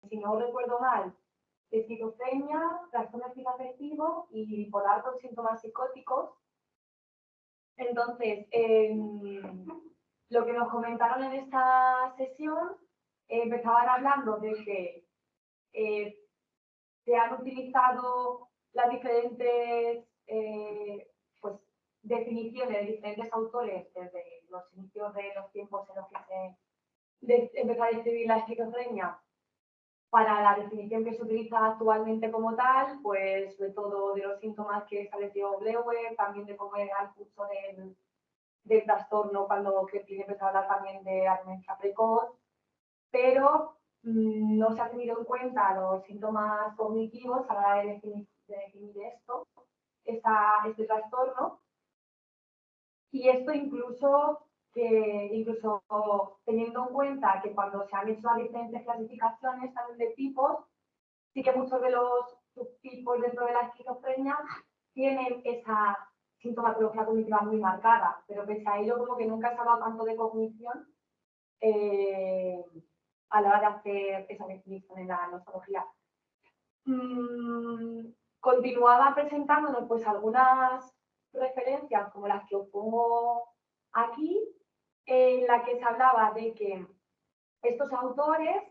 si no recuerdo mal, de esquizofrenia, trastorno afectivo y bipolar con síntomas psicóticos. Entonces, lo que nos comentaron en esta sesión, empezaban hablando de que se han utilizado las diferentes pues, definiciones de diferentes autores desde los inicios de los tiempos en los que se empezó a describir la esquizofrenia para la definición que se utiliza actualmente como tal, pues sobre todo de los síntomas que estableció Bleuer, también de cómo era el curso del trastorno cuando Kreplin empezó a hablar también de la demencia precoz, pero no se ha tenido en cuenta los síntomas cognitivos a la hora de definir este trastorno. Y esto incluso teniendo en cuenta que cuando se han hecho las diferentes clasificaciones también de tipos, sí que muchos de los subtipos dentro de la esquizofrenia tienen esa sintomatología cognitiva muy marcada, pero pese a ello como que nunca se ha hablado tanto de cognición a la hora de hacer esa definición en la nosología. Continuaba presentándonos pues algunas referencias como las que os pongo aquí, en la que se hablaba de que estos autores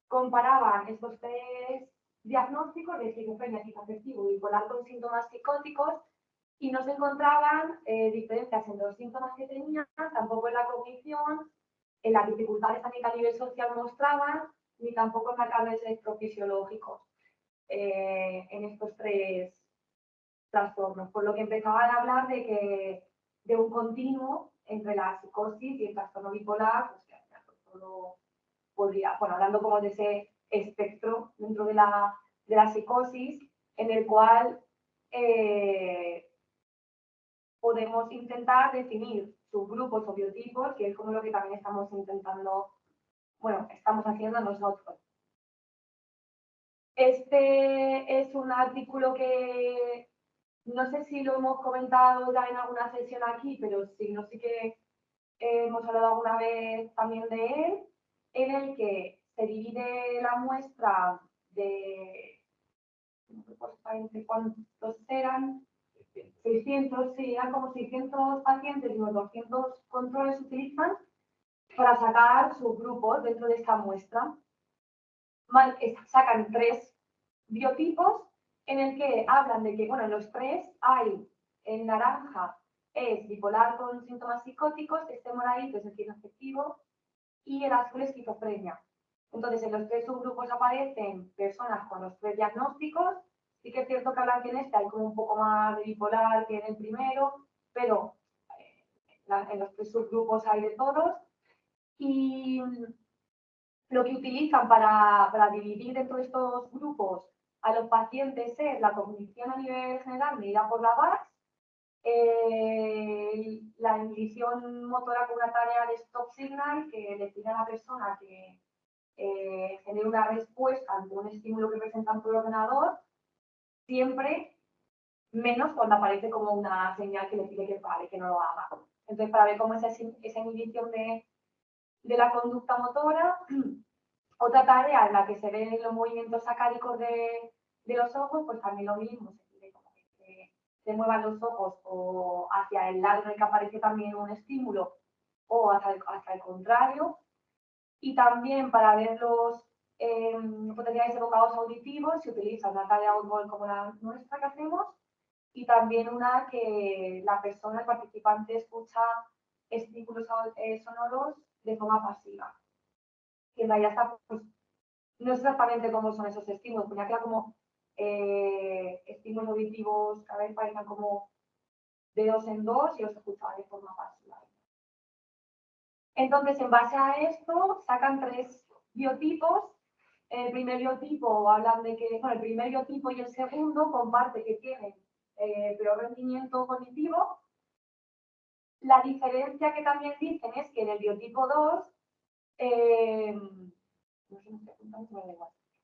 comparaban estos tres diagnósticos de esquizofrenia, esquizoafectivo y bipolar con síntomas psicóticos y no se encontraban diferencias en los síntomas que tenían, tampoco en la cognición, en las dificultades también que a nivel social mostraban, ni tampoco en marcadores electrofisiológicos en estos tres trastornos, por lo que empezaban a hablar de un continuo entre la psicosis y el trastorno bipolar, pues que al final todo podría, bueno, hablando como de ese espectro dentro de la psicosis, en el cual podemos intentar definir subgrupos o biotipos, que es como lo que también estamos intentando, bueno, estamos haciendo nosotros. Este es un artículo que no sé si lo hemos comentado ya en alguna sesión aquí, pero si no, sí que hemos hablado alguna vez también de él, en el que se divide la muestra de, no recuerdo exactamente cuántos eran, 600, sí, eran como 600 pacientes y unos 200 controles se utilizan para sacar subgrupos dentro de esta muestra. Sacan 3 biotipos en el que hablan de que, bueno, en los 3 hay, en naranja es bipolar con síntomas psicóticos, este moradito es esquizoafectivo y el azul es esquizofrenia. Entonces, en los 3 subgrupos aparecen personas con los 3 diagnósticos. Sí que es cierto que hablan que en este hay como un poco más de bipolar que en el primero, pero en los 3 subgrupos hay de todos. Y lo que utilizan para dividir dentro de estos grupos a los pacientes es la cognición a nivel general medida por la VAS, la inhibición motora con una tarea de stop signal que le pide a la persona que genere una respuesta ante un estímulo que presenta ante el ordenador, siempre menos cuando aparece como una señal que le pide que pare, que no lo haga. Entonces, para ver cómo es esa inhibición de la conducta motora. Otra tarea en la que se ven los movimientos sacáricos de los ojos, pues también lo mismo, se pide como que se muevan los ojos o hacia el lado en el que aparece también un estímulo o hacia el contrario. Y también para ver los potenciales evocados auditivos se utiliza una tarea outboard como la nuestra que hacemos y también una que la persona, el participante, escucha estímulos sonoros de forma pasiva. Y en realidad está, pues, no sé exactamente cómo son esos estímulos, ponía que era como estímulos auditivos que a veces parecían como de 2 en 2 y los escuchaba de forma pasiva. Entonces, en base a esto, sacan 3 biotipos. El primer biotipo hablan de que, bueno, el primer biotipo y el segundo comparte que tienen peor rendimiento cognitivo. La diferencia que también dicen es que en el biotipo 2, en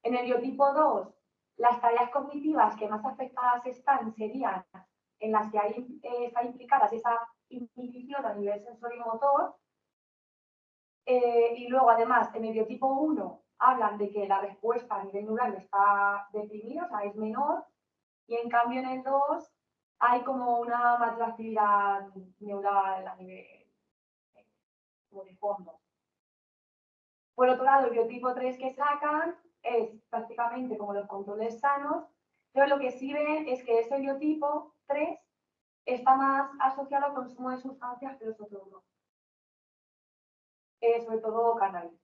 el biotipo 2, las tareas cognitivas que más afectadas están serían en las que está implicada esa inhibición a nivel sensorio-motor, Y luego, además, en el biotipo 1 hablan de que la respuesta a nivel neural está deprimida, o sea, es menor, y en cambio en el 2 hay como una mayor actividad neural a nivel como de fondo. Por otro lado, el biotipo 3 que sacan es prácticamente como los controles sanos, pero lo que sí ven es que ese biotipo 3 está más asociado al consumo de sustancias que los otros dos. Sobre todo cannabis.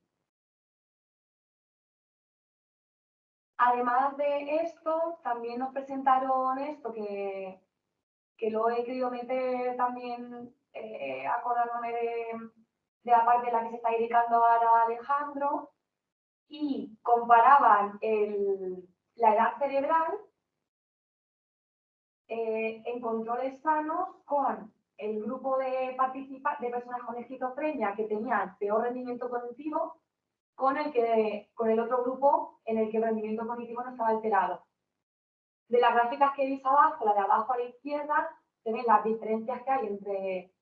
Además de esto, también nos presentaron esto que lo he querido meter también acordándome de la parte en la que se está dedicando ahora Alejandro, y comparaban la edad cerebral en controles sanos con el grupo de personas con esquizofrenia que tenían peor rendimiento cognitivo con el otro grupo en el que el rendimiento cognitivo no estaba alterado. De las gráficas que veis abajo, la de abajo a la izquierda, se ven las diferencias que hay entre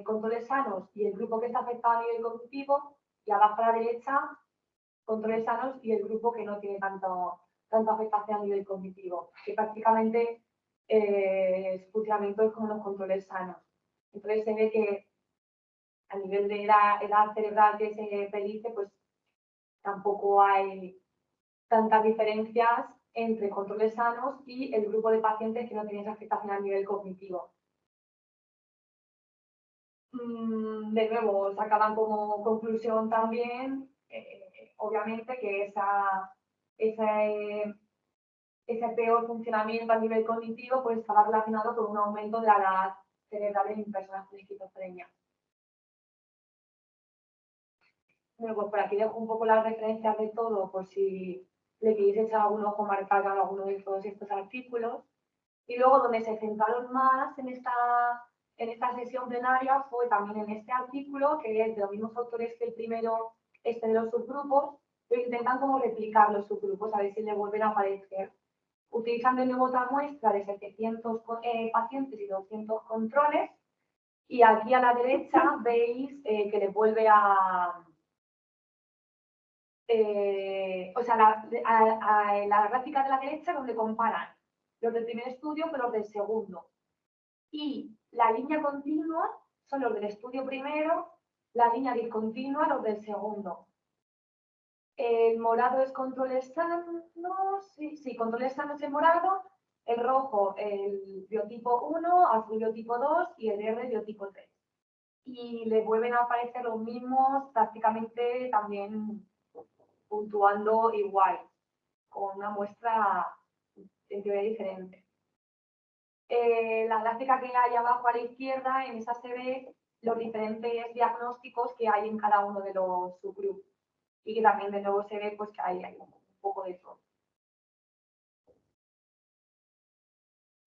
controles sanos y el grupo que está afectado a nivel cognitivo, y abajo a la derecha, controles sanos y el grupo que no tiene tanta afectación a nivel cognitivo, que prácticamente su funcionamiento es como los controles sanos. Entonces se ve que a nivel de edad cerebral que se predice, pues tampoco hay tantas diferencias entre controles sanos y el grupo de pacientes que no tienen esa afectación a nivel cognitivo. De nuevo, sacaban como conclusión también, obviamente, que ese peor funcionamiento a nivel cognitivo pues estaba relacionado con un aumento de la edad cerebral en personas con esquizofrenia. Bueno, pues por aquí dejo un poco las referencias de todo, por si le queréis echar algún ojo, marcar alguno de todos estos artículos. Y luego donde se centraron más en esta sesión plenaria fue también en este artículo, que es de los mismos autores que el primero, de los subgrupos, pero intentan como replicar los subgrupos, a ver si le vuelven a aparecer. Utilizan de nuevo otra muestra de 700 pacientes y 200 controles, y aquí a la derecha veis que le vuelve a... o sea, la gráfica de la derecha donde comparan los del primer estudio con los del segundo. Y la línea continua son los del estudio primero, la línea discontinua los del segundo. El morado es controles sanos, sí, controles sanos en morado, el rojo el biotipo 1, azul biotipo 2 y el verde biotipo 3. Y le vuelven a aparecer los mismos, prácticamente también puntuando igual, con una muestra en teoría diferente. La gráfica que hay abajo a la izquierda, en esa se ve los diferentes diagnósticos que hay en cada uno de los subgrupos, y que también de nuevo se ve pues, que hay un poco de todo.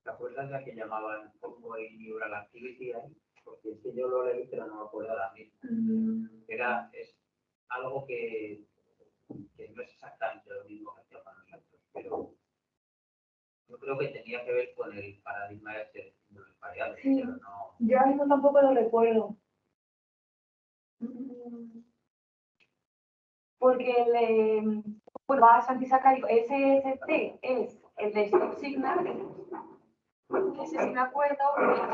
¿Te acuerdas de la que llamaban Ongoing Neural Activity ahí? Porque es que yo lo leí, pero no me acuerdo ahora mismo. Es algo que no es exactamente lo mismo que hacía para nosotros, pero yo creo que tenía que ver con el paradigma de los variables, sí, pero no... Yo ahora mismo tampoco lo recuerdo. Porque bueno, va a antisacárico, SST es el de Stop Signal, ese sí me acuerdo,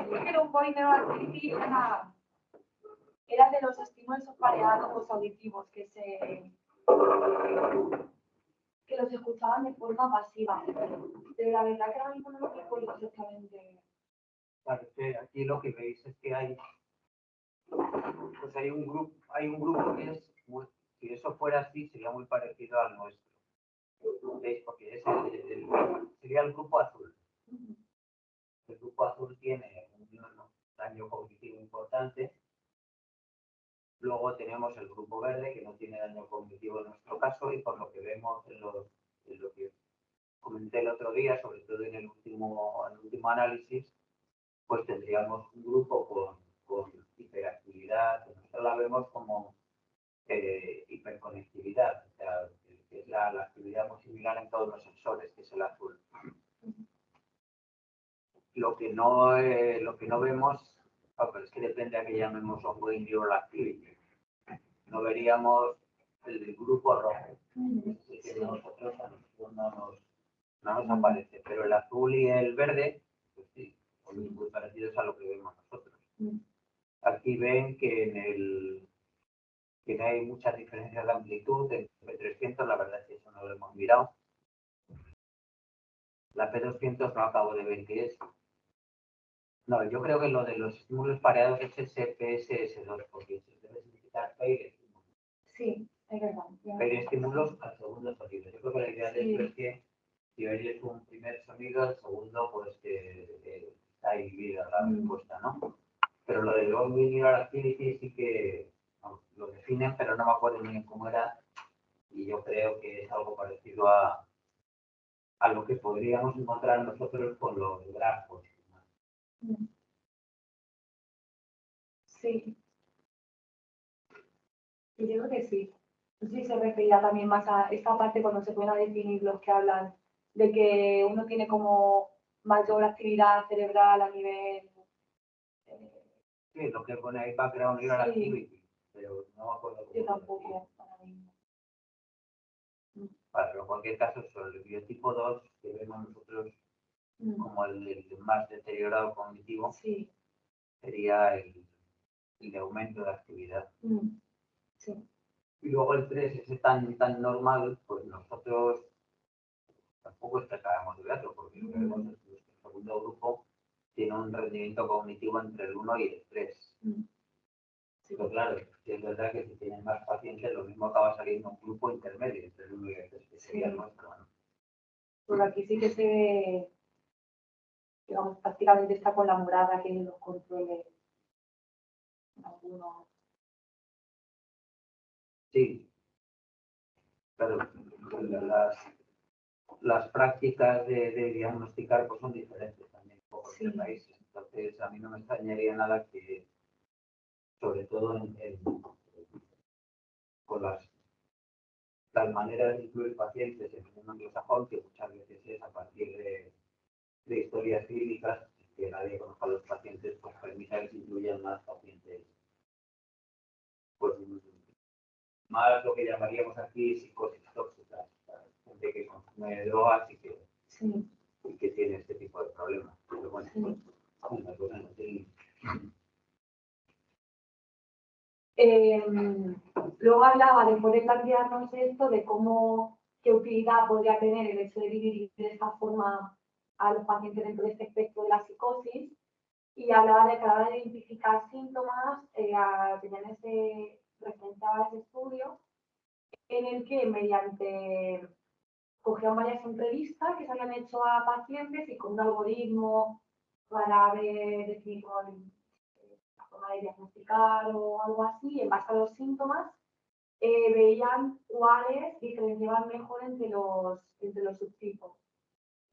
y el Ongoing Neural Activity era de los estímulos pareados auditivos que los escuchaban de forma pasiva. Pero la verdad que ahora mismo no lo recuerdo exactamente. Claro, aquí lo que veis es que hay un grupo que es, si eso fuera así, sería muy parecido al nuestro. ¿Veis? Porque sería el grupo azul. El grupo azul tiene un daño cognitivo importante. Luego tenemos el grupo verde, que no tiene daño cognitivo en nuestro caso, y por lo que vemos en lo que comenté el otro día, sobre todo en el último análisis, pues tendríamos un grupo con hiperactividad, que nosotros la vemos como hiperconectividad, o sea, que es la actividad muy similar en todos los sensores, que es el azul. Lo que no vemos, pero es que depende a que llamemos ongoing neural activity. no veríamos el grupo rojo. Sí. Que a nosotros no nos aparece, pero el azul y el verde, pues sí, son muy parecidos a lo que vemos nosotros. Aquí ven que no hay muchas diferencias de amplitud entre 300, la verdad es que eso no lo hemos mirado. La P200 no acabo de ver qué es. No, yo creo que lo de los estímulos pareados es SPSS2, porque se debe significar Pair estímulos. Sí, es verdad. Pair estímulos al segundo sonido. Yo creo que la idea de esto es que si oyes un primer sonido, el segundo, pues está dividida la respuesta, ¿no? Pero lo de Long Linear Activity sí que lo definen, pero no me acuerdo ni bien cómo era. Y yo creo que es algo parecido a lo que podríamos encontrar nosotros con los grafos. Sí, yo creo que sí. No sé si se refería también más a esta parte cuando se pueden definir los que hablan de que uno tiene como mayor actividad cerebral a nivel... Sí, lo que pone ahí Background Neural Activity, pero no me acuerdo cómo. Yo tampoco, ahora mismo. Vale, pero en cualquier caso, sobre el biotipo 2, que vemos nosotros como el más deteriorado cognitivo, sería el de aumento de actividad. Sí. Y luego el 3, ese tan normal, pues nosotros tampoco es que acabamos de verlo, porque lo que vemos es que el segundo grupo tiene un rendimiento cognitivo entre el 1 y el 3. Pero claro, es verdad que si tienen más pacientes, lo mismo acaba saliendo un grupo intermedio entre el 1 y el 3, que sería el nuestro, ¿no? Pues aquí sí que se ve, digamos, prácticamente está con la morada que los controles algunos. Sí, claro, las prácticas de diagnosticar pues son diferentes también por los países. Entonces, a mí no me extrañaría nada que, sobre todo con las maneras de incluir pacientes en el mundo anglosajón, que muchas veces es a partir de historias clínicas, que nadie conozca a los pacientes, pues permita que se incluyan más pacientes, pues más lo que llamaríamos aquí psicosis tóxicas, gente que consume drogas y que tiene este tipo de problemas. Pero bueno, luego hablaba de poder plantearnos esto, de qué utilidad podría tener el hecho de dividir de esta forma a los pacientes dentro de este espectro de la psicosis, y hablaba de que a la hora de identificar síntomas, tenían referenciaba ese estudio en el que mediante cogían varias entrevistas que se habían hecho a pacientes y con un algoritmo para definir la forma de diagnosticar o algo así, en base a los síntomas, veían cuáles diferenciaban mejor entre los subtipos.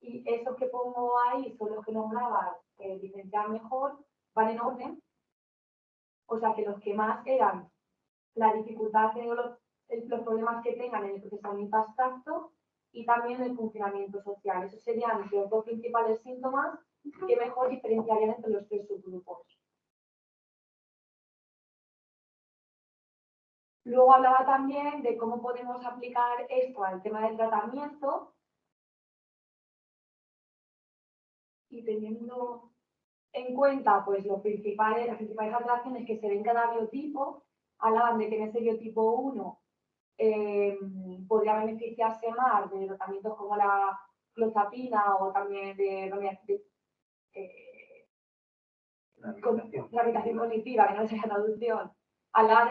Y esos que pongo ahí son los que nombraba diferenciar mejor, van en orden. O sea que los que más eran la dificultad de los problemas que tengan en el procesamiento abstracto y también el funcionamiento social. Esos serían los dos principales síntomas que mejor diferenciarían entre los tres subgrupos. Luego hablaba también de cómo podemos aplicar esto al tema del tratamiento y teniendo en cuenta pues, las principales alteraciones que se ven en cada biotipo. Hablaban de que en ese biotipo 1 podría beneficiarse más de tratamientos como la clozapina o también de la habitación cognitiva, que no sé la traducción. Hablaba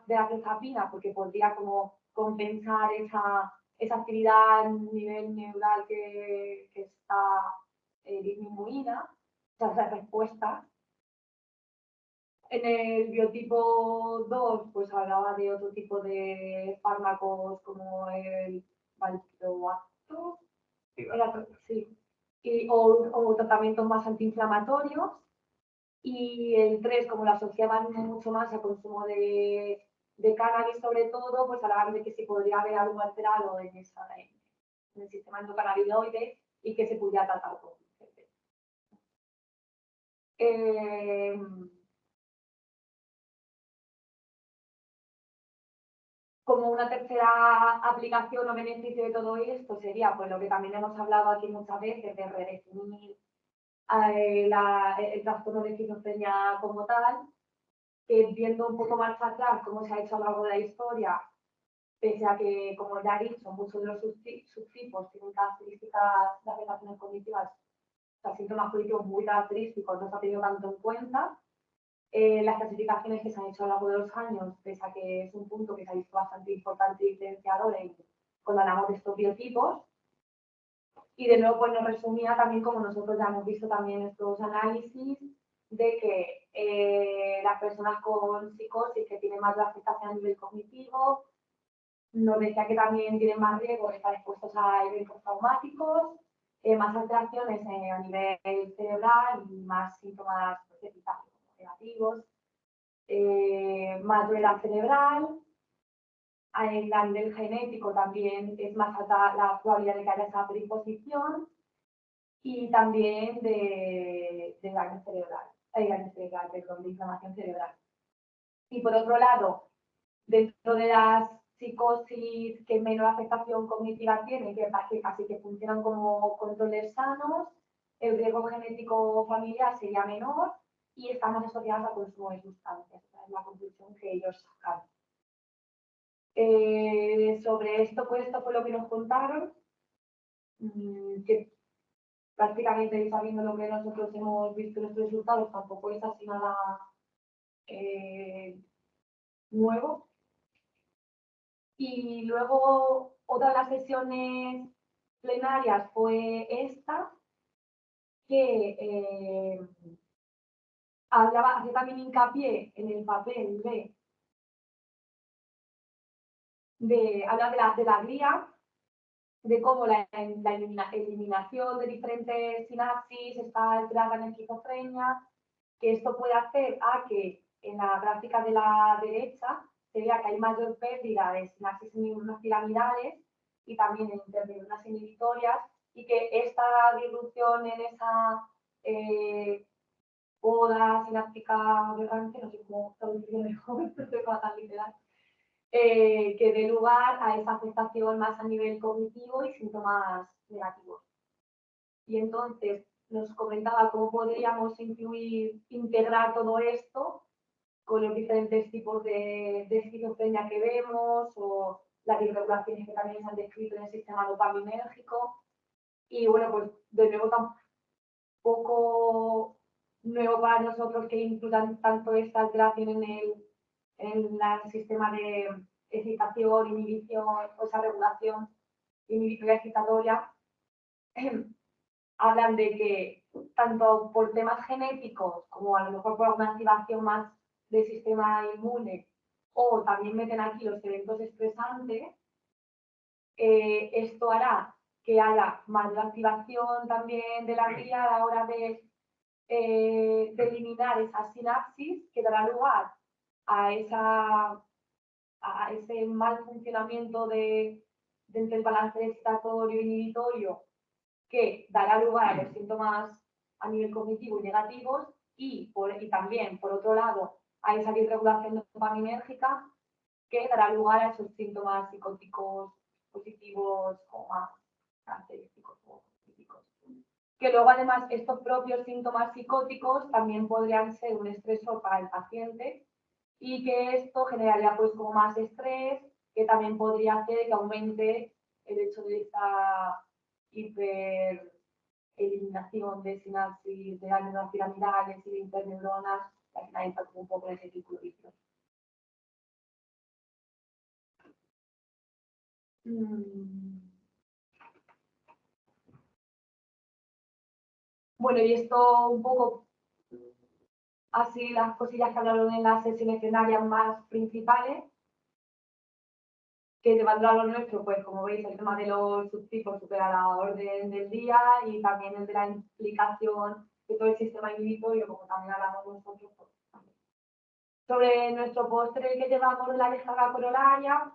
de la clozapina porque podría como compensar esa actividad a nivel neural que está disminuida, esa respuesta. En el biotipo 2, pues hablaba de otro tipo de fármacos como el valproato, o tratamientos más antiinflamatorios. Y el 3, como lo asociaban mucho más al consumo de cannabis sobre todo, pues hablaban de que se podría haber algo alterado en el sistema endocannabinoide y que se pudiera tratar con como una tercera aplicación o beneficio de todo esto sería pues lo que también hemos hablado aquí muchas veces de redefinir el trastorno de esquizofrenia como tal, que viendo un poco más atrás cómo se ha hecho a lo largo de la historia, pese a que, como ya he dicho, muchos de los subtipos tienen características de afectaciones cognitivas, o sea, síntomas cognitivos muy característicos, no se ha tenido tanto en cuenta. Las clasificaciones que se han hecho a lo largo de los años, pese a que es un punto que se ha visto bastante importante y diferenciador cuando hablamos de estos biotipos. Y de nuevo, pues nos resumía también, como nosotros ya hemos visto también estos análisis, de que las personas con psicosis que tienen más afectación a nivel cognitivo, nos decía que también tienen más riesgo de estar expuestos a eventos traumáticos, más alteraciones a nivel cerebral y más síntomas negativos, más duela cerebral. A nivel genético también es más alta la probabilidad de que haya esa predisposición y también de daño cerebral, de inflamación cerebral. Y por otro lado, dentro de las psicosis que menor afectación cognitiva tienen, que casi que funcionan como controles sanos, el riesgo genético familiar sería menor y están más asociadas al consumo de sustancias. Esa es la conclusión que ellos sacan. Sobre esto, pues esto fue lo que nos contaron, que prácticamente sabiendo lo que nosotros hemos visto en nuestros resultados, tampoco es así nada nuevo. Y luego otra de las sesiones plenarias fue esta, que hacía también hincapié en el papel habla de la guía, de cómo la eliminación de diferentes sinapsis está alterada en esquizofrenia, que esto puede hacer a que en la gráfica de la derecha se vea que hay mayor pérdida de sinapsis en neuronas piramidales y también en interneuronas inhibitorias, y que esta disrupción en esa poda sináptica aberrante, no sé cómo traducirlo mejor, no sé cómo tan literal, que dé lugar a esa afectación más a nivel cognitivo y síntomas negativos. Y entonces nos comentaba cómo podríamos integrar todo esto con los diferentes tipos de esquizofrenia que vemos o las irregulaciones que también se han descrito en el sistema dopaminérgico. Y bueno, pues de nuevo tampoco nuevo para nosotros que incluyan tanto esta alteración en el sistema de excitación, inhibición o esa regulación inhibitoria excitatoria. Hablan de que tanto por temas genéticos como a lo mejor por alguna activación más del sistema inmune, o también meten aquí los eventos estresantes, esto hará que haya mayor activación también de la guía a la hora de eliminar esa sinapsis, que dará lugar a ese mal funcionamiento entre el balance excitatorio e inhibitorio, que dará lugar a los síntomas a nivel cognitivo y negativos, y también, por otro lado, a esa disregulación dopaminérgica, que dará lugar a esos síntomas psicóticos positivos o más característicos o típicos. Que luego, además, estos propios síntomas psicóticos también podrían ser un estresor para el paciente, y que esto generaría pues como más estrés, que también podría hacer que aumente el hecho de esta hipereliminación de sinapsis de las neuronas piramidales y de interneuronas, que al final entra un poco en ese círculo vicioso. Bueno, y esto un poco así las cosillas que hablaron en las sesiones plenarias más principales, que llevando a lo nuestro, pues como veis, el tema de los subtipos supera la orden del día, y también el de la implicación de todo el sistema inhibitorio, como también hablamos nosotros. Pues, sobre nuestro postre que llevamos la descarga corolaria,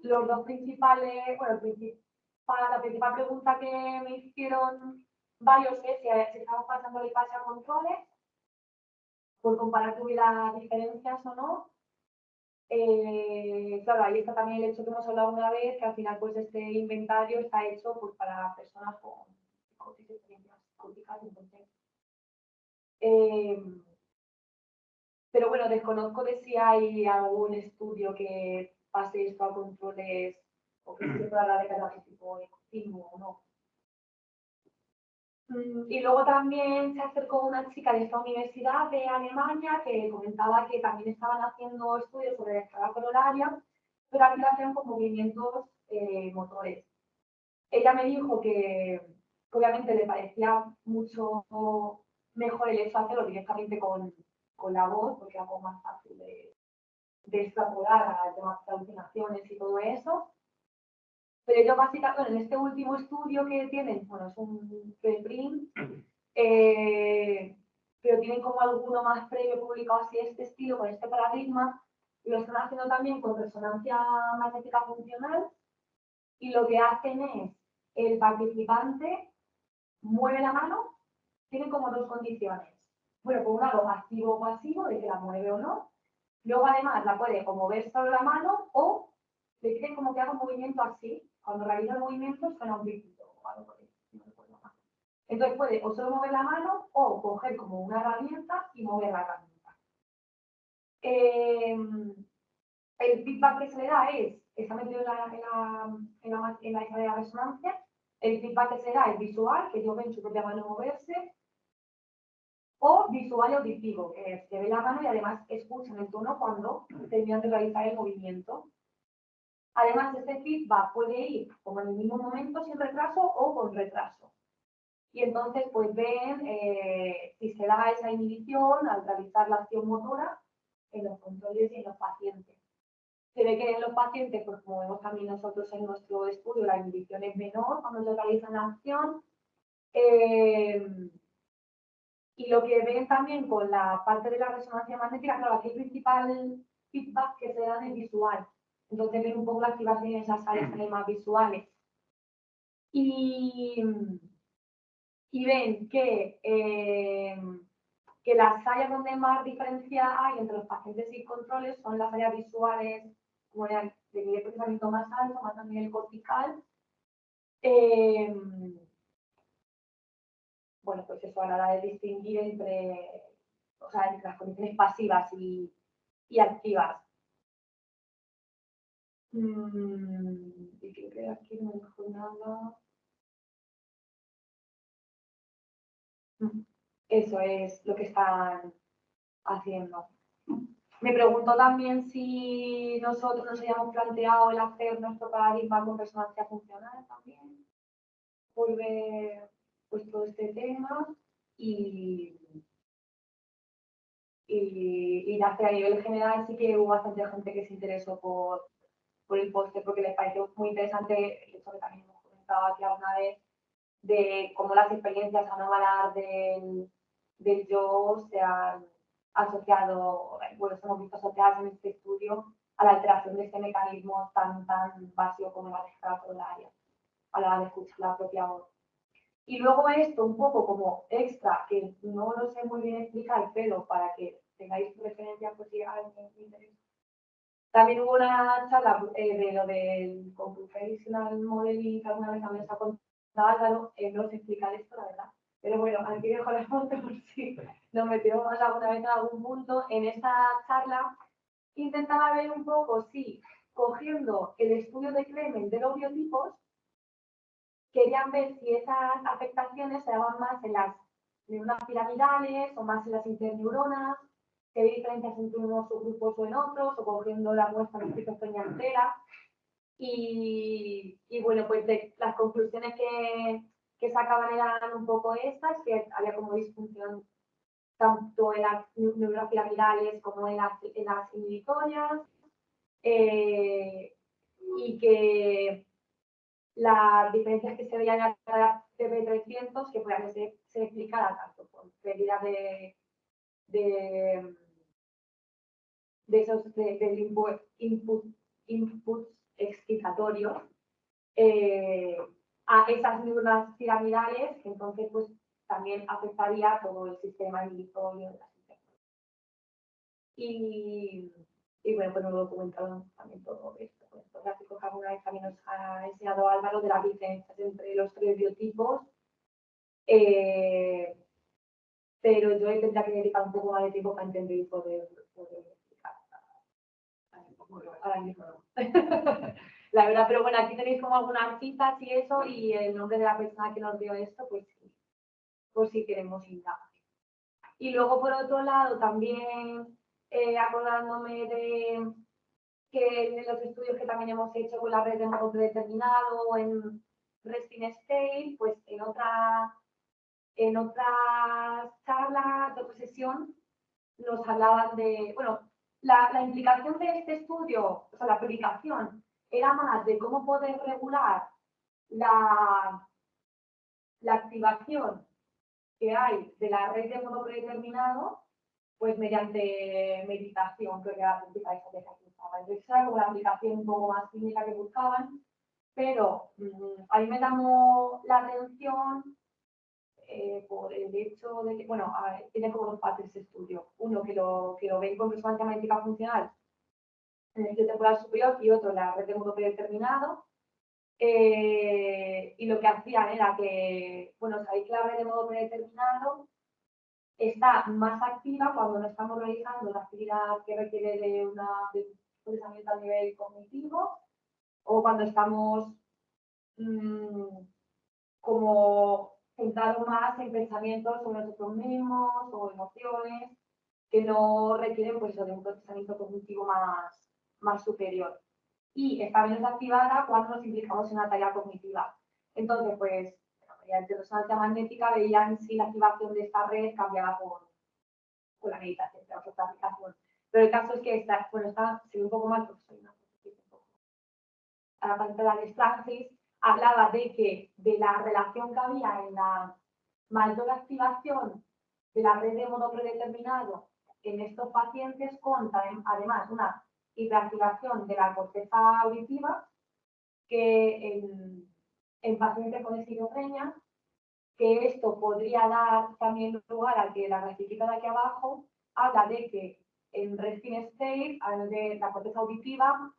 los dos principales, bueno, la principal pregunta que me hicieron varios es si estamos pasando de fase a controles, por comparar que hubiera diferencias o no. claro, ahí está también el hecho que hemos hablado una vez, que al final pues este inventario está hecho pues, para personas con experiencias psicóticas, entonces. Pero bueno, desconozco de si hay algún estudio que pase esto a controles o que se pueda hablar de carácter tipo continuo o no. Y luego también se acercó una chica de esta universidad de Alemania que comentaba que también estaban haciendo estudios sobre descarga corolaria, pero aquí lo hacían con movimientos motores. Ella me dijo que obviamente le parecía mucho mejor el hecho de hacerlo directamente con la voz, porque era como más fácil de extrapolar a temas de alucinaciones y todo eso. Pero ellos básicamente, en este último estudio que tienen, bueno, es un preprint, pero tienen como alguno más previo publicado así de este estilo, con este paradigma, y lo están haciendo también con resonancia magnética funcional, y lo que hacen es, el participante mueve la mano, tiene como dos condiciones. Bueno, por un lado, activo o pasivo, de que la mueve o no. Luego, además, la puede o mover solo la mano o le piden como que haga un movimiento así. Cuando realiza el movimiento suena un pitido o algo por eso. No recuerdo más. Entonces puede o solo mover la mano o coger como una herramienta y mover la herramienta. El feedback que se le da es, está metido en la isla de la resonancia, el feedback que se da es visual, que ellos ven su propia mano moverse, o visual y auditivo, que se ve la mano y además escuchan el tono cuando terminan de realizar el movimiento. Además, este feedback puede ir como en el mismo momento sin retraso o con retraso. Y entonces, pues ven si se da esa inhibición al realizar la acción motora en los controles y en los pacientes. Se ve que en los pacientes, pues como vemos también nosotros en nuestro estudio, la inhibición es menor cuando se realiza la acción. Y lo que ven también con la parte de la resonancia magnética, claro, aquí el principal feedback que se da es visual. Entonces ven un poco la activación en esas áreas más visuales. Y ven que las áreas donde más diferencia hay entre los pacientes y controles son las áreas visuales, como de nivel de procesamiento más alto, más a nivel cortical. Bueno, pues eso a la hora de distinguir entre las condiciones pasivas y activas. Y creo que aquí no me dejo nada. Eso es lo que están haciendo. Me preguntó también si nosotros nos habíamos planteado el hacer nuestro paradigma con resonancia funcional también, volver pues todo este tema y a nivel general sí que hubo bastante gente que se interesó por el póster porque les pareció muy interesante el hecho que también hemos comentado aquí alguna vez de cómo las experiencias anómalas del yo se han asociado, bueno, hemos visto asociadas en este estudio a la alteración de este mecanismo tan básico como la descarga corolaria a la hora de escuchar la propia voz. Y luego esto, un poco como extra, que no lo sé muy bien explicar, pero para que tengáis referencia, pues si a alguien me interesa. También hubo una charla de lo del computational modeling que alguna vez también se ha contado Álvaro, no sé explicar esto, la verdad. Pero bueno, aquí dejo la foto por si nos metemos alguna vez en algún punto. En esta charla intentaba ver un poco si, cogiendo el estudio de Clement de los biotipos, querían ver si esas afectaciones se daban más en las neuronas piramidales o más en las interneuronas, si hay diferencias entre unos subgrupos o en otros, o cogiendo la muestra de esquizofrenia entera. Y bueno, pues las conclusiones que sacaban eran un poco estas, que había como disfunción tanto en las neuronas piramidales como en las inhibitorias, y que las diferencias que se veían en la TP300 que podían ser explicadas tanto por pérdida de esos inputs excitatorios a esas neuronas piramidales, que entonces pues también afectaría todo el sistema inhibitorio de las internas. Y bueno, pues nos documentaron también todo esto, con estos gráficos que alguna vez también nos ha enseñado Álvaro de las diferencias entre los tres biotipos. Pero yo tendría que dedicar un poco más de tiempo para entender y poder explicar. Ahora mismo no. La verdad, pero bueno, aquí tenéis como algunas citas y eso, y el nombre de la persona que nos dio esto, pues sí, por si queremos indagar. Y luego, por otro lado, también acordándome de que en los estudios que también hemos hecho con la red de modo predeterminado en Resting State, pues en otras charlas, de otra sesión, nos hablaban de, bueno, la implicación de este estudio, o sea, la aplicación, era más de cómo poder regular la activación que hay de la red de modo predeterminado, pues mediante meditación, creo que era la principal estrategia que usaban. Entonces era como la aplicación un poco más clínica que buscaban, pero a mí me llamó la atención por el hecho de que, bueno, tiene como dos partes ese estudio. Uno que lo ven con resonancia magnética funcional en el temporal superior y otro en la red de modo predeterminado. Y lo que hacían era que, bueno, sabéis que la red de modo predeterminado está más activa cuando no estamos realizando una actividad que requiere de un procesamiento a nivel cognitivo o cuando estamos como centrados más en pensamientos sobre nosotros mismos o emociones que no requieren pues, de un procesamiento cognitivo más superior. Y está menos activada cuando nos implicamos en una tarea cognitiva. Entonces, pues, mediante resonancia magnética veían si la activación de esta red cambiaba con la meditación, pero otra aplicación. Pero el caso es que esta, bueno, se ve un poco mal porque soy una a la pantalla de Francis, hablaba de que de la relación que había en la mayor activación de la red de modo predeterminado en estos pacientes con además una hiperactivación de la corteza auditiva que en pacientes con esquizofrenia, que esto podría dar también lugar a que la grafiquita de aquí abajo habla de que en resting state, al de la corteza auditiva,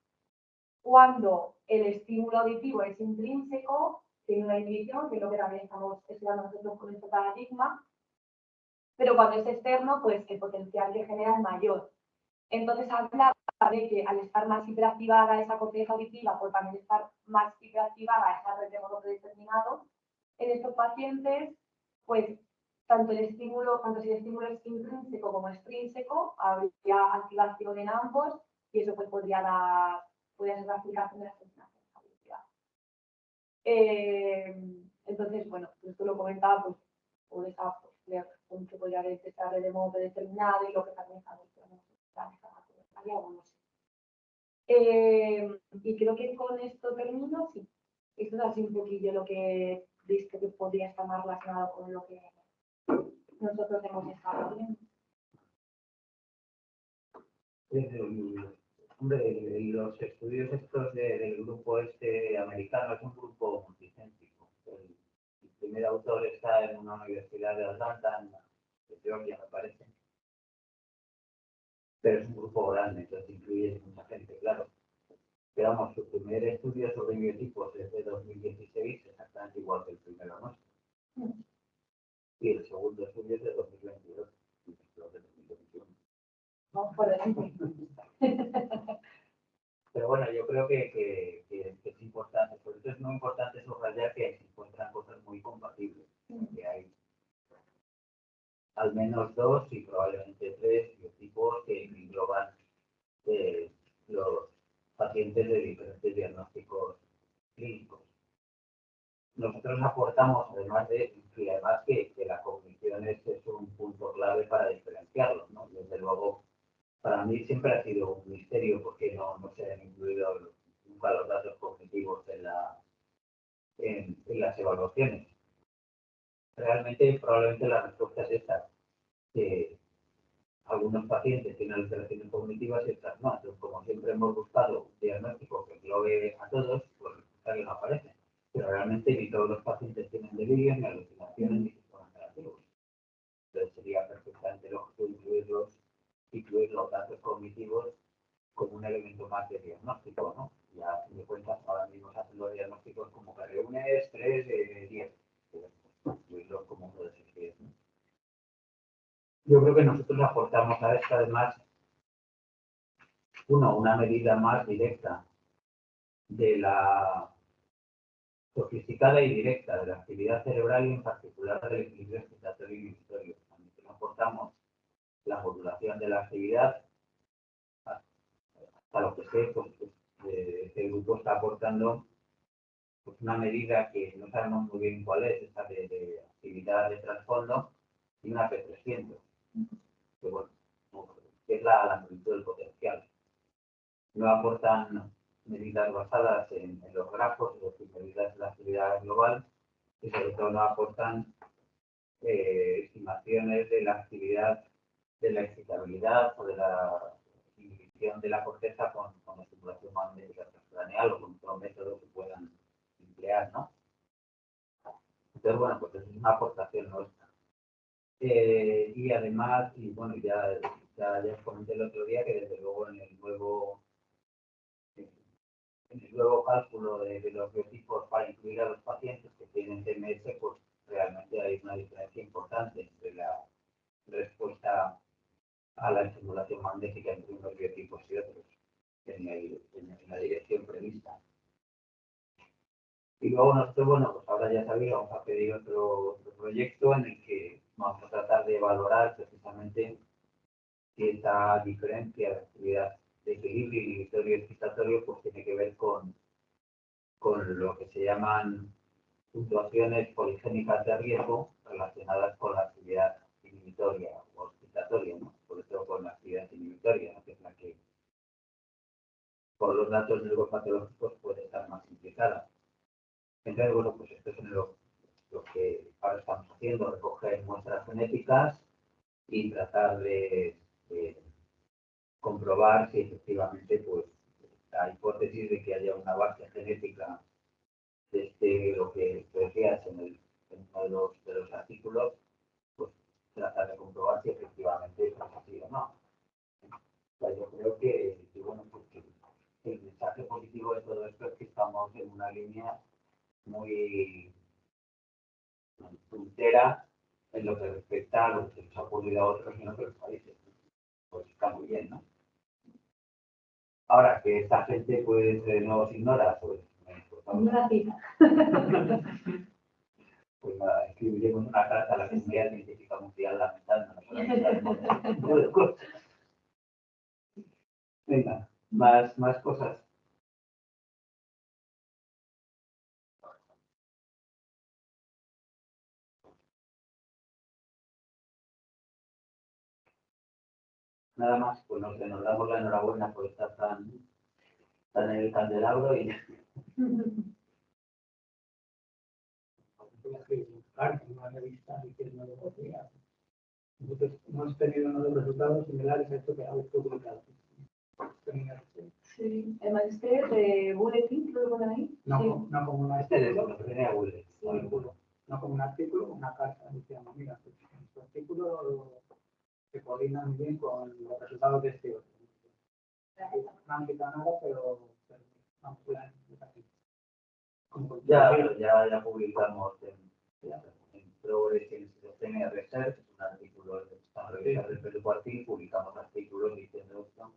cuando el estímulo auditivo es intrínseco, tiene una inhibición, que es lo que también estamos estudiando nosotros con este paradigma, pero cuando es externo, pues el potencial que genera es mayor. Entonces habla de que al estar más hiperactivada esa corteza auditiva, por también estar más hiperactivada esa red de modo predeterminado, en estos pacientes, pues tanto si el estímulo es intrínseco como extrínseco, habría activación en ambos y eso pues podría ser la explicación de la sensibilidad. Entonces, bueno, esto lo comentaba pues por esa pues, que podría haber esta red de modo predeterminado y lo que también estamos y creo que con esto termino, sí. Esto es así un poquillo lo que visto que podría estar más relacionado con lo que nosotros hemos estado viendo. Hombre, los estudios estos del grupo este americano es un grupo multicéntrico. El primer autor está en una universidad de Atlanta, de Georgia, me parece. Pero es un grupo grande, entonces incluye mucha gente, claro. Pero vamos, su primer estudio sobre biotipos es de 2016, exactamente igual que el primero nuestro. Y el segundo estudio es de 2022, y el de 2021. Vamos por delante. Pero bueno, yo creo que es importante, por eso es muy importante subrayar que se encuentran cosas muy compatibles, que hay al menos 2 y probablemente 3 biotipos que engloban los pacientes de diferentes diagnósticos clínicos. Nosotros aportamos, además que la cognición es un punto clave para diferenciarlos, ¿no? Desde luego, para mí siempre ha sido un misterio porque no se han incluido nunca los datos cognitivos en las evaluaciones. Realmente, probablemente la respuesta es esta, que algunos pacientes tienen alteraciones cognitivas y otras no. Entonces, como siempre hemos buscado un diagnóstico que englobe a todos, pues resulta no aparece. Pero realmente ni todos los pacientes tienen delirios, ni alucinaciones, ni sistemas negativos. Entonces sería perfectamente lógico incluir los datos cognitivos yo creo que nosotros aportamos a esto además una medida más directa de la sofisticada y directa de la actividad cerebral y en particular del equilibrio excitatorio y inhibitorio. También aportamos la modulación de la actividad hasta lo que sé, pues, este grupo está aportando pues, una medida que no sabemos muy bien cuál es, esta de actividad de trasfondo, y una P300, que, bueno, que es la amplitud del potencial. No aportan medidas basadas en los grafos, es decir, medidas de la actividad global, y sobre todo no aportan estimaciones de la actividad de la excitabilidad o de la inhibición de la corteza con estimulación magnética transcraneal o con otro método que puedan emplear, ¿no? Entonces, bueno, pues es una aportación nuestra. Y además, y bueno, ya os comenté el otro día que desde luego en el nuevo cálculo de los biotipos para incluir a los pacientes que tienen TMS, pues realmente hay una diferencia importante entre la respuesta a la estimulación magnética entre unos biotipos y otros en la dirección prevista. Y luego nosotros, bueno, pues ahora ya sabéis, vamos a pedir otro proyecto en el que vamos a tratar de valorar precisamente si esta diferencia de actividad de equilibrio inhibitorio y excitatorio pues tiene que ver con lo que se llaman puntuaciones poligénicas de riesgo relacionadas con la actividad inhibitoria o excitatoria, ¿no? Sobre todo con la actividad inhibitoria, ¿no? Que es la que por los datos neuropatológicos puede estar más implicada. Entonces, bueno, pues esto es lo que ahora estamos haciendo, recoger muestras genéticas y tratar de comprobar si efectivamente pues la hipótesis de que haya una base genética desde lo que decías en uno de los artículos, pues tratar de comprobar si efectivamente es así o no. O sea, yo creo que bueno, pues, el mensaje positivo de todo esto es que estamos en una línea muy puntera en lo que respecta a lo que nos ha ocurrido a otros en otros países. Pues está muy bien, ¿no? Ahora, que esta gente pues no os ignora, pues pues nada, escribiremos una carta a la comunidad científica mundial lamentando cosas. Venga, más cosas. Nada más, pues nos damos la enhorabuena por estar tan en el candelabro y una revista diciendo nosotros hemos tenido unos resultados similares a esto que habéis publicado. Sí, el magister de Bulletin, creo que ponen ahí. No, sí. No como un artículo, no como un artículo, una carta diciendo, mira, este artículo se coordina muy bien con los resultados de este otro. No han quitado nada, pero vamos a ya publicamos en Progress y en Research, un artículo de esta revista del Perú Cuartil, publicamos artículos diciendo esto.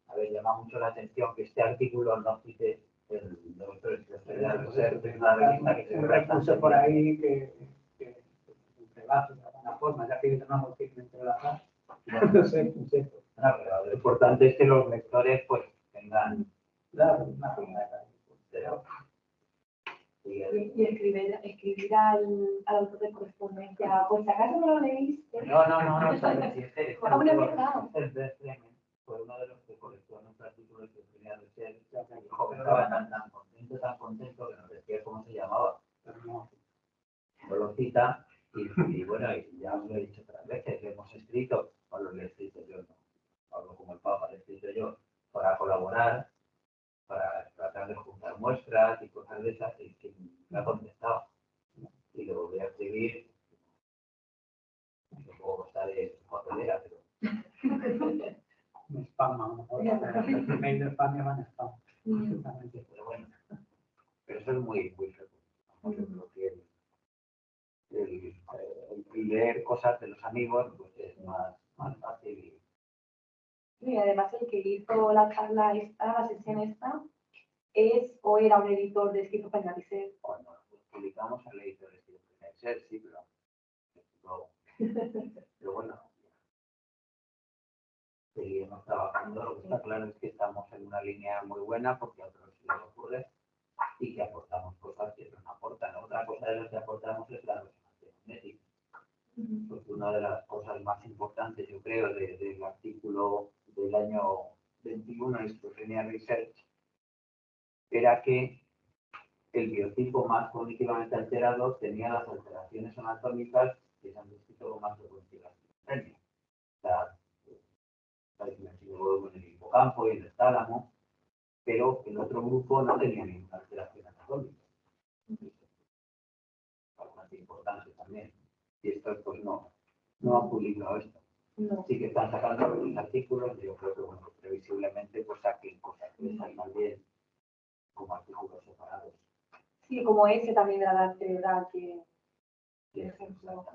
A ver, llama mucho la atención que este artículo no cite el doctor Research, es una revista que se recurso por ahí que entrelaza de alguna forma, ya que no lo quieren entrelazar. No sé. Pero lo importante es que los lectores pues tengan una y escribir al autor de correspondencia, por si acaso no lo leíste. No, sabes si este fue uno de los que colectó nuestro artículo que tenía de ser, estaba tan contento que nos decía cómo se llamaba. No lo cita y bueno, y ya os lo he dicho otras veces, le hemos escrito, o lo he escrito yo, no, algo como el Papa, lo he escrito yo, para colaborar, para tratar de juntar muestras y cosas de esas, y que me ha contestado. Y lo volví a escribir, luego sale su papelera, pero... Me spam, a lo mejor. El mail de spam me van a spam. Pero bueno, pero eso es muy frecuente. Yo creo que el leer cosas de los amigos pues más fácil. Y además el que hizo la charla esta, la sesión esta, es o era un editor de Esquizofrenia Research. Cuando publicamos el editor de Esquizofrenia Research, sí, pero bueno, seguimos trabajando. Lo que está claro es que estamos en una línea muy buena porque a otros les ocurre y que aportamos cosas que nos aportan. Otra cosa de las que aportamos es la resonancia magnética. Pues una de las cosas más importantes, yo creo, del artículo del año 21 de Esquizofrenia Research era que el biotipo más cognitivamente alterado tenía las alteraciones anatómicas que se han descrito con más frecuencia en la esquizofrenia. La disminución de volumen en el hipocampo y en el tálamo, pero el otro grupo no tenía ninguna alteración anatómica. Bastante importante también. Y esto pues no han publicado esto. No. Sí que están sacando algunos artículos, yo creo que bueno, previsiblemente pues saquen cosas que salgan bien como artículos separados. Sí, como ese también de la edad cerebral, que por ejemplo.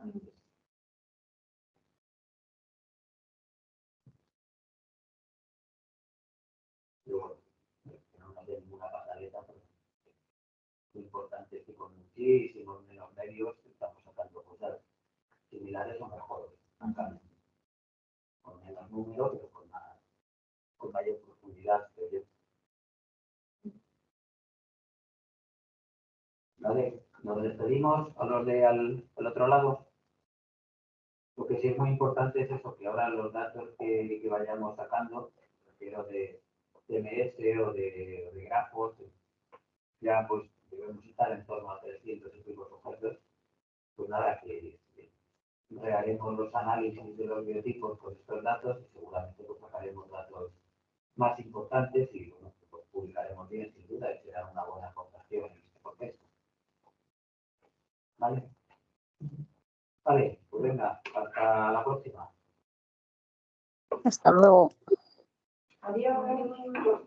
Luego, que no nos dé ninguna pataleta, pero lo importante es que con muchísimos menos medios estamos sacando cosas similares o mejores, francamente. Con menos número, pero con mayor profundidad, creo yo. Vale, nos despedimos, a los de al otro lado. Lo que sí es muy importante es eso, que ahora los datos que vayamos sacando, refiero de TMS o de grafos, ya pues debemos estar en torno a 300 y pico objetos. Pues nada, que reharemos los análisis de los biotipos con estos datos y seguramente pues sacaremos datos más importantes y bueno, pues publicaremos bien sin duda y será una buena aportación en este contexto. ¿Vale? Vale, pues venga, hasta la próxima. Hasta luego. Adiós.